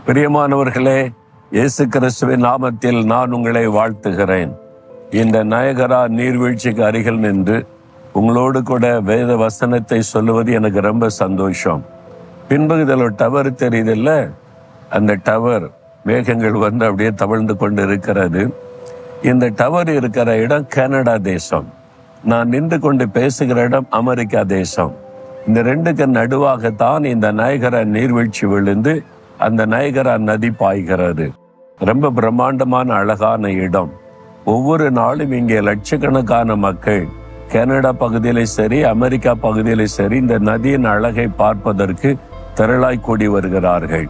பிரியமானவர்களே, இயேசு கிறிஸ்துவின் நாமத்தில் நான் உங்களை வாழ்த்துகிறேன். இந்த நயகரா நீர்வீழ்ச்சிக்கு அருகில் நின்று உங்களோடு கூட வேத வசனத்தை சொல்லுவது எனக்கு ரொம்ப சந்தோஷம். பின்பு இதில் ஒரு டவர் தெரியுதில்ல, அந்த டவர் மேகங்கள் வந்து அப்படியே தவழ்ந்து கொண்டு இருக்கிறது. இந்த டவர் இருக்கிற இடம் கனடா தேசம், நான் நின்று கொண்டு பேசுகிற இடம் அமெரிக்கா தேசம். இந்த ரெண்டுக்கு நடுவாகத்தான் இந்த நயகரா நீர்வீழ்ச்சி விழுந்து அந்த நயகரா நதி பாய்கிறது. ரொம்ப பிரம்மாண்டமான அழகான இடம். ஒவ்வொரு நாளும் இங்கே லட்சக்கணக்கான மக்கள் கனடா பகுதியிலே சரி, அமெரிக்கா பகுதியிலே சரி, இந்த நதியின் அழகை பார்ப்பதற்கு திரளாய் கூடி வருகிறார்கள்.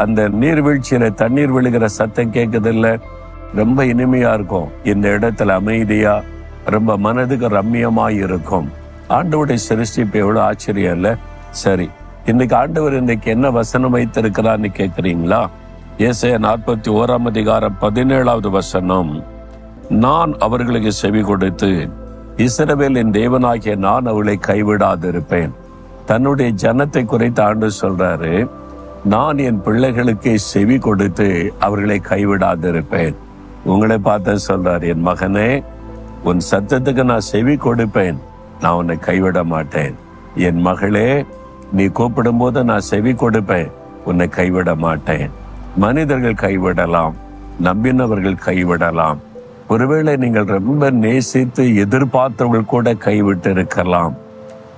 அந்த நீர்வீழ்ச்சியில தண்ணீர் விழுகிற சத்தம் கேட்குதில்ல, ரொம்ப இனிமையா இருக்கும். இந்த இடத்துல அமைதியா, ரொம்ப மனதுக்கு ரம்மியமாய் இருக்கும். ஆண்டவருடைய சிருஷ்டிப்பு எவ்வளவு ஆச்சரியம் இல்ல? சரி, இன்னைக்கு ஆண்டவர் இன்னைக்கு என்ன வசனம் வைத்திருக்கிறான்னு கேட்கிறீங்களா? ஏசாயா 41:17 வசனம், நான் அவர்களுக்கு செவி கொடுத்து இஸ்ரவேலின் தேவனாகிய நான் அவர்களை கைவிடாதிருப்பேன். தன்னுடைய ஜனத்தை குறித்து ஆண்டவர் சொல்றாரு, நான் என் பிள்ளைகளுக்கு செவி கொடுத்து அவர்களை கைவிடாதிருப்பேன். உங்களை பார்த்து சொல்றாரு, என் மகனே, உன் சத்தத்துக்கு நான் செவி கொடுப்பேன், நான் உன்னை கைவிட மாட்டேன். என் மகளே, நீ கூப்பிடும் போது நான் செவி கொடுப்பேன், உன்னை கைவிட மாட்டேன். மனிதர்கள் கைவிடலாம், நம்பினவர்கள் கைவிடலாம், ஒருவேளை நீங்கள் ரொம்ப நேசித்து எதிர்பார்த்தவர்கள் கூட கைவிட்டு இருக்கலாம்.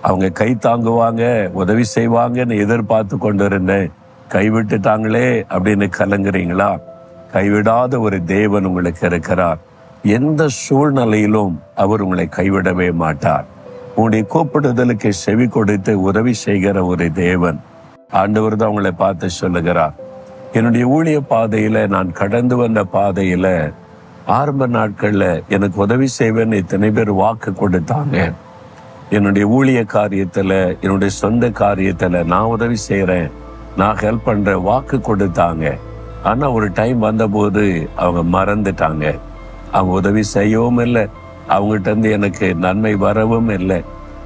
அவங்க கை தாங்குவாங்க, உதவி செய்வாங்கன்னு எதிர்பார்த்து கொண்டு இருந்தேன், கைவிட்டுட்டாங்களே அப்படின்னு கலங்குறீங்களா? கைவிடாத ஒரு தேவன் உங்களுக்கு இருக்கிறார். எந்த சூழ்நிலையிலும் அவர் உங்களை கைவிடவே மாட்டார். உன்னுடைய கூப்பிடுதலுக்கு செவி கொடுத்து உதவி செய்கிற ஒரு தேவன். ஆண்டவர் தான் உங்களை பார்த்து சொல்லுகிறார். என்னுடைய ஊழிய பாதையில, நான் கடந்து வந்த பாதையில ஆரம்ப நாட்கள்ல எனக்கு உதவி செய்வேன்னு இத்தனை பேர் வாக்கு கொடுத்தாங்க. என்னுடைய ஊழிய காரியத்துல, என்னுடைய சொந்த காரியத்துல நான் உதவி செய்யறேன், நான் ஹெல்ப் பண்ற வாக்கு கொடுத்தாங்க. ஆனா ஒரு டைம் வந்தபோது அவங்க மறந்துட்டாங்க. அவங்க உதவி செய்யவும் இல்லை, அவங்ககிட்ட இருந்து எனக்கு நன்மை வரவும் இல்லை.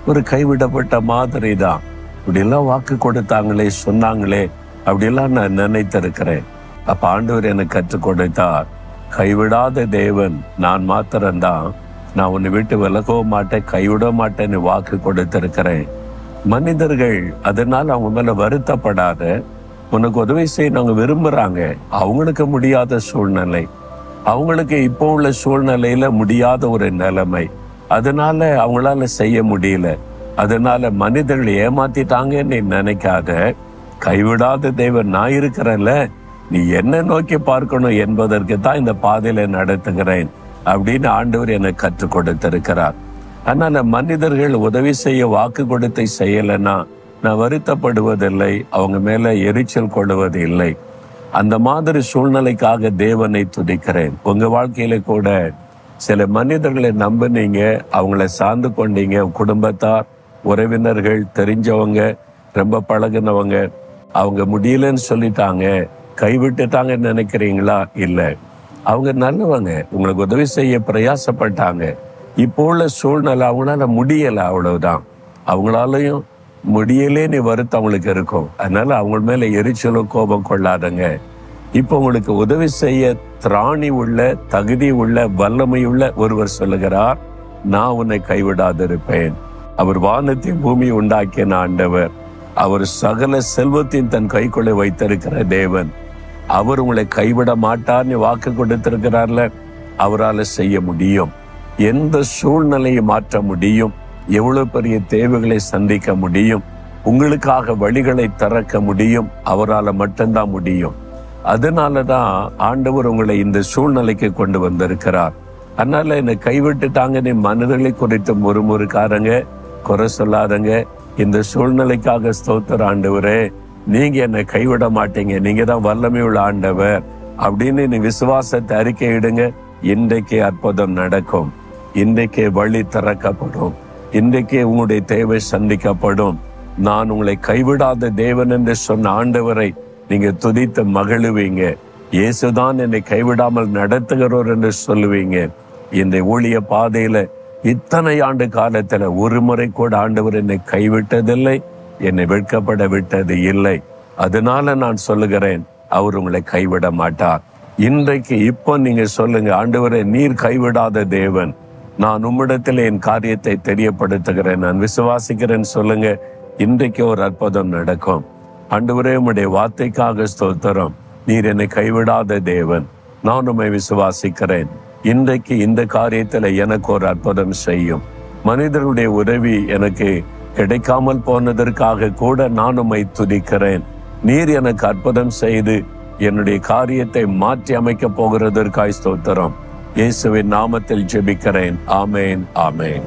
ஒரு கைவிடப்பட்ட மாதிரி தான். இப்படியெல்லாம் வாக்கு கொடுத்தாங்களே, சொன்னாங்களே, அப்படியெல்லாம் நான் நினைத்திருக்கிறேன். அப்ப ஆண்டவர் எனக்கு கற்றுக் கொடுத்தார், கைவிடாத தேவன் நான் மாத்திரம்தான், நான் உன்னை விட்டு விலகவும் மாட்டேன், கைவிட மாட்டேன்னு வாக்கு கொடுத்திருக்கிறேன். மனிதர்கள் அதனால அவங்க மேல வருத்தப்படாத, உனக்கு உதவி செய்ய அவங்க விரும்புறாங்க. அவங்களுக்கு முடியாத சூழ்நிலை, அவங்களுக்கு இப்போ உள்ள சூழ்நிலையில முடியாத ஒரு நிலைமை, அதனால அவங்களால செய்ய முடியல, அதனால மனிதர்கள் ஏமாத்திட்டாங்கன்னு நீ நினைக்காத. கைவிடாத தேவன் நான் இருக்கிறேன்ல, நீ என்ன நோக்கி பார்க்கணும் என்பதற்கு தான் இந்த பாதையில நடத்துகிறேன் அப்படின்னு ஆண்டவர் எனக்கு கற்றுக் கொடுத்திருக்கிறார். அதனால மனிதர்கள் உதவி செய்ய வாக்கு கொடுத்து செய்யலைன்னா நான் வருத்தப்படுவதில்லை, அவங்க மேல எரிச்சல் கொள்வது இல்லை. அந்த மாதிரி சூழ்நிலைக்காக தேவனை துதிக்கிறேன். உங்க வாழ்க்கையில கூட சில மனிதர்களை நம்பினீங்க, அவங்கள சார்ந்து கொண்டீங்க. குடும்பத்தார், உறவினர்கள், தெரிஞ்சவங்க, ரொம்ப பழகினவங்க, அவங்க முடியலன்னு சொல்லிட்டாங்க, கைவிட்டுட்டாங்கன்னு நினைக்கிறீங்களா? இல்லை, அவங்க நல்லவங்க, உங்களுக்கு உதவி செய்ய பிரயாசப்பட்டாங்க. இப்போ உள்ள சூழ்நிலை அவங்களால முடியலை, அவ்வளவுதான். அவங்களாலையும் முடியலே நீ வருத்தம் அவங்களுக்கு இருக்கும். அதனால அவங்க மேல எரிச்சலும் கோபம் கொள்ளாதங்க. இப்போ உங்களுக்கு உதவி செய்ய திராணி உள்ள, தகுதி உள்ள, வல்லமை உள்ள ஒருவர் சொல்லுகிறார், நான் உன்னை கைவிடாதிருப்பேன். அவர் வானத்தின் பூமி உண்டாக்கிய ஆண்டவர், அவர் சகல செல்வத்தின் தன் கைக்குள்ளே வைத்திருக்கிற தேவன். அவர் உங்களை கைவிட மாட்டார்னு வாக்கு கொடுத்திருக்கிறார்ல, அவரால் செய்ய முடியும். எந்த சூழ்நிலையை மாற்ற முடியும், எவ்வளவு பெரிய தேவைகளை சந்திக்க முடியும், உங்களுக்காக வழிகளை திறக்க முடியும், அவரால் மட்டும்தான் முடியும். அதனாலதான் ஆண்டவர் உங்களை இந்த சூழ்நிலைக்கு கொண்டு வந்திருக்கிறார். அதனால என்னை கைவிட்டுட்டாங்க நீ மனிதர்களை குறித்து முறுமுறுக்காரங்க, குறை சொல்லாதங்க. இந்த சூழ்நிலைக்காக ஸ்தோத்திர ஆண்டவரே, நீங்க என்னை கைவிட மாட்டீங்க, நீங்க தான் வல்லமை உள்ள ஆண்டவர் அப்படின்னு நீ விசுவாசத்தை அறிக்கையிடுங்க. இன்றைக்கு அற்புதம் நடக்கும், இன்றைக்கே வழி திறக்கப்படும், இன்றைக்கே உங்களுடைய தேவை சந்திக்கப்படும். நான் உங்களை கைவிடாத தேவன் என்று சொன்ன ஆண்டவரை நீங்க துதித்து மகிழுவீங்க. இயேசுதான் என்னை கைவிடாமல் நடத்துகிறோர் என்று சொல்லுவீங்க. இந்த ஊழிய பாதையில இத்தனை ஆண்டு காலத்துல ஒரு முறை கூட ஆண்டவர் என்னை கைவிட்டதில்லை, என்னை வெட்கப்பட விட்டது இல்லை. அதனால நான் சொல்லுகிறேன், அவர் உங்களை கைவிட மாட்டார். இன்றைக்கு இப்போ நீங்க சொல்லுங்க, ஆண்டவரே நீர் கைவிடாத தேவன், நான் உம்மிடத்தில் என் காரியத்தை தெரியப்படுத்துகிறேன், நான் விசுவாசிக்கிறேன் சொல்லுங்க. இன்றைக்கு ஒரு அற்புதம் நடக்கும். ஆண்டவரே உம்முடைய வார்த்தைக்காக ஸ்தோத்திரம். நீர் என்னை கைவிடாத தேவன், நான் உம்மை விசுவாசிக்கிறேன். இன்றைக்கு இந்த காரியத்துல எனக்கு ஒரு அற்புதம் செய்யும். மனிதர்களுடைய உதவி எனக்கு கிடைக்காமல் போனதற்காக கூட நான் உம்மை துதிக்கிறேன். நீர் எனக்கு அற்புதம் செய்து என்னுடைய காரியத்தை மாற்றி அமைக்க போகிறதற்காய் ஸ்தோத்திரம். இயேசுவின் நாமத்தில் ஜெபிக்கிறேன். ஆமேன், ஆமேன்.